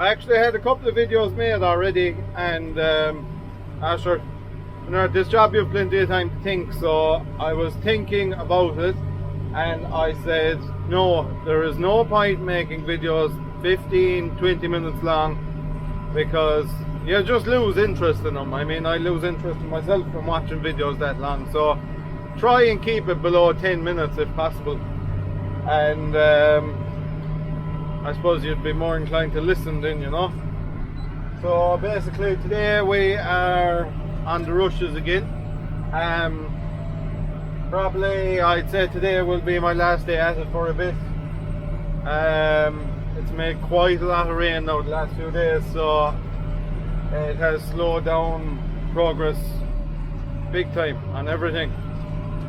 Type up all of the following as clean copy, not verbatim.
I actually had a couple of videos made already, and Asher, you know, this job you've plenty of time to think, so I was thinking about it, and I said, no, there is no point making videos 15-20 minutes long, because you just lose interest in them. I mean, I lose interest in myself from watching videos that long, so try and keep it below 10 minutes if possible, and I suppose you'd be more inclined to listen then, you know. So basically today we are on the rushes again. Probably I'd say today will be my last day at it for a bit. It's made quite a lot of rain now the last few days, so it has slowed down progress big time on everything.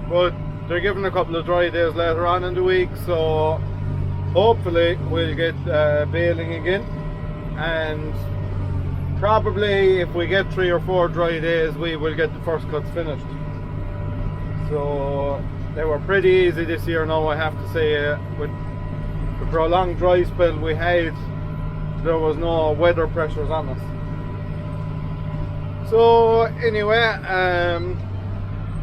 But they're giving a couple of dry days later on in the week, so hopefully we'll get baling again, and probably if we get 3 or 4 dry days we will get the first cuts finished. So they were pretty easy this year now, I have to say. With the prolonged dry spell we had, there was no weather pressures on us. So anyway,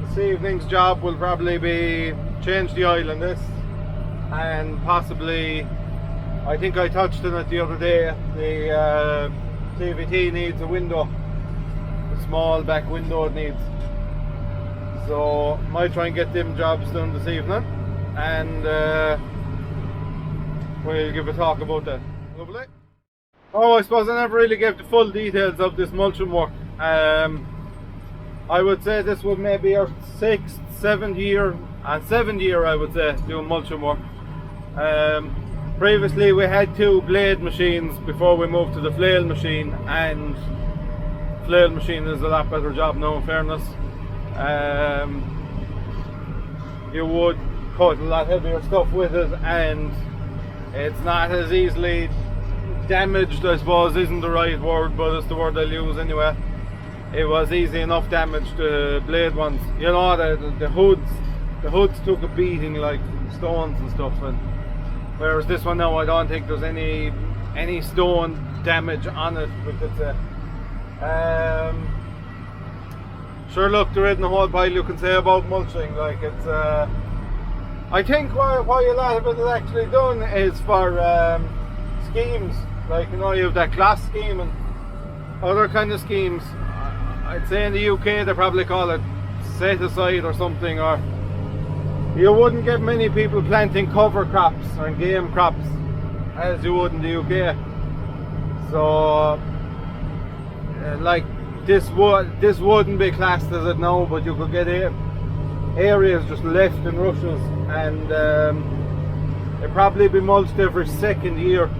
this evening's job will probably be change the oil in this, and possibly, I think I touched on it the other day, the CVT needs a window, a small back window it needs. So might try and get them jobs done this evening, and we'll give a talk about that. Lovely. Oh, I suppose I never really gave the full details of this mulching work. I would say this would maybe our 6th, 7th year, and 7th year I would say, doing mulching work. Previously we had 2 blade machines before we moved to the flail machine, and flail machine is a lot better job now, in fairness. You would cut a lot heavier stuff with it, and it's not as easily damaged, I suppose isn't the right word, but it's the word I'll use anyway. It was easy enough damage to blade ones, you know. The hoods took a beating like stones and stuff, and whereas this one now I don't think there's any stone damage on it, we could say. Sure, look, there isn't a whole pile you can say about mulching. Like, it's I think why a lot of it is actually done is for schemes, like, you know, you have that class scheme and other kind of schemes. I'd say in the UK they probably call it set aside or something, or you wouldn't get many people planting cover crops or game crops as you would in the UK. So like this wouldn't be classed as it now, but you could get areas just left in rushes, and it'd probably be mulched every 2nd year.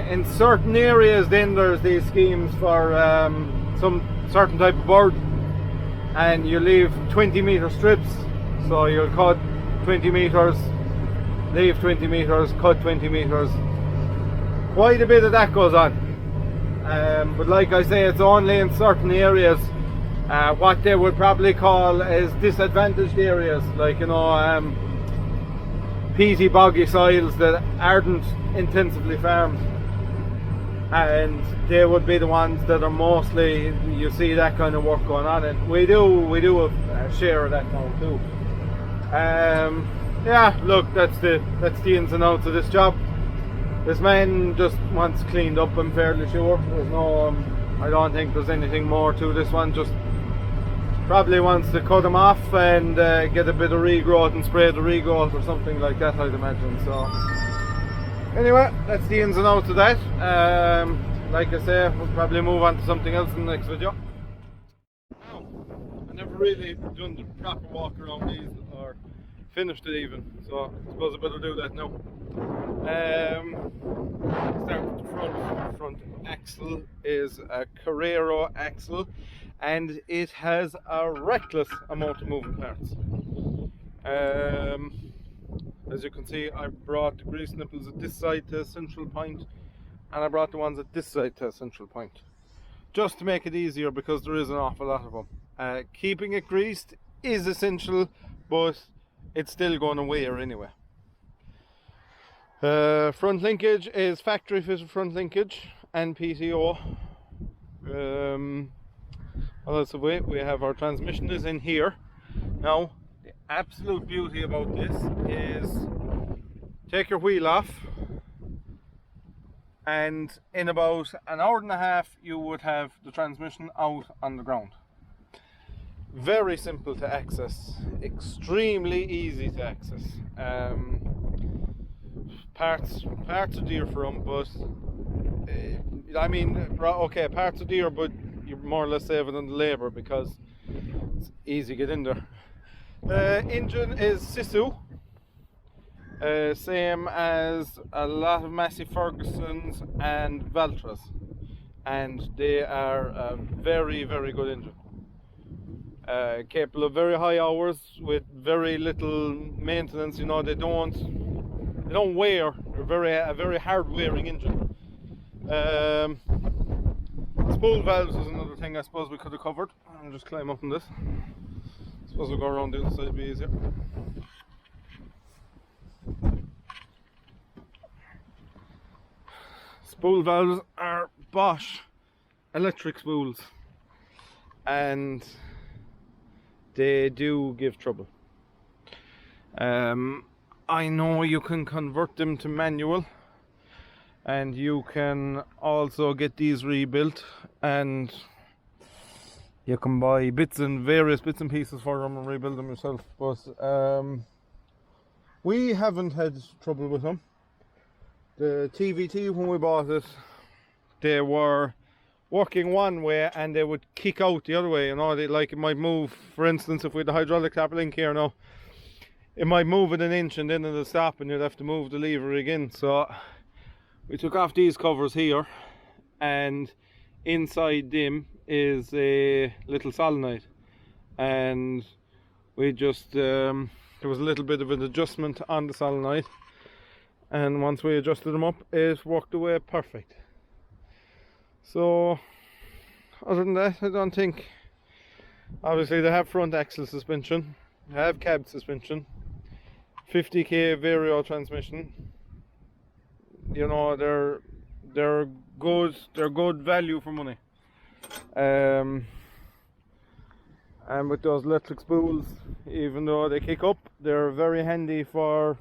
In certain areas then there's these schemes for some certain type of bird, and you leave 20-meter strips, so you'll cut 20 meters, leave 20 meters, cut 20 meters. Quite a bit of that goes on, but like I say, it's only in certain areas, what they would probably call as disadvantaged areas, like, you know, peaty boggy soils that aren't intensively farmed, and they would be the ones that are mostly, you see that kind of work going on, and we do a share of that now too. Yeah, look, that's the ins and outs of this job. This man just wants cleaned up, I'm fairly sure. There's no I don't think there's anything more to this one. Just probably wants to cut them off and get a bit of regrowth and spray the regrowth or something like that, I'd imagine. So anyway, that's the ins and outs of that. Like I say, we'll probably move on to something else in the next video. Now, I never really done the proper walk around these, or finished it even, so I suppose I better do that now. Start with the front. The front axle is a Carrero axle, and it has a reckless amount of moving parts. As you can see, I brought the grease nipples at this side to a central point, and I brought the ones at this side to a central point, just to make it easier, because there is an awful lot of them. Keeping it greased is essential, but it's still going to wear anyway. Front linkage is factory fitted front linkage and PTO. Well, that's the way we have our transmission is in here. Now, the absolute beauty about this is take your wheel off, and in about an hour and a half you would have the transmission out on the ground. Very simple to access, extremely easy to access. Parts are dear for them, but I mean, okay, parts are dear, but you're more or less saving on the labour because it's easy to get in there. Engine is Sisu, same as a lot of Massey Fergusons and Valtras, and they are a very, very good engine. Capable of very high hours with very little maintenance. You know, they don't wear. They're a very hard wearing engine. Spool valves is another thing I suppose we could have covered. I'll just climb up on this. I suppose we'll go around the other side, it'd be easier. Spool valves are Bosch electric spools, and they do give trouble. I know you can convert them to manual, and you can also get these rebuilt, and you can buy various bits and pieces for them and rebuild them yourself. But we haven't had trouble with them. The TVT, when we bought it, they were working one way and they would kick out the other way. You know, it might move. For instance, if we had the hydraulic tap link here now, it might move it an inch and then it'll stop and you'd have to move the lever again. So we took off these covers here, and inside them is a little solenoid, and we just there was a little bit of an adjustment on the solenoid, and once we adjusted them up, it worked away perfect. So other than that, I don't think. Obviously they have front axle suspension, they have cab suspension, 50k vario transmission. You know, they're good value for money. And with those electric spools, even though they kick up, they're very handy for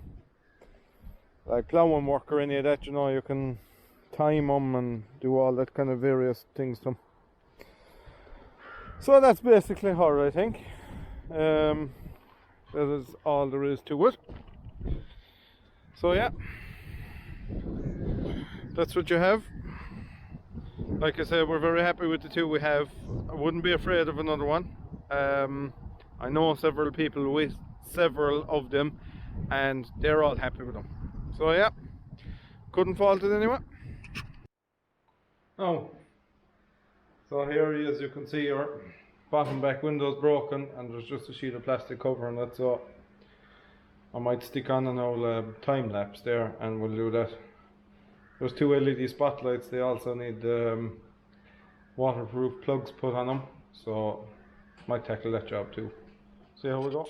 like plowing work or any of that. You know, you can time them and do all that kind of various things to them. So that's basically her, I think. That is all there is to it. So yeah, that's what you have. Like I said, we're very happy with the two we have. I wouldn't be afraid of another one. I know several people with several of them, and they're all happy with them. So yeah, couldn't fault it anyway. Oh, so here he is. You can see your bottom back window's broken, and there's just a sheet of plastic covering it. So I might stick on an old time lapse there, and we'll do that. There's two LED spotlights. They also need waterproof plugs put on them, so might tackle that job too. See how we go.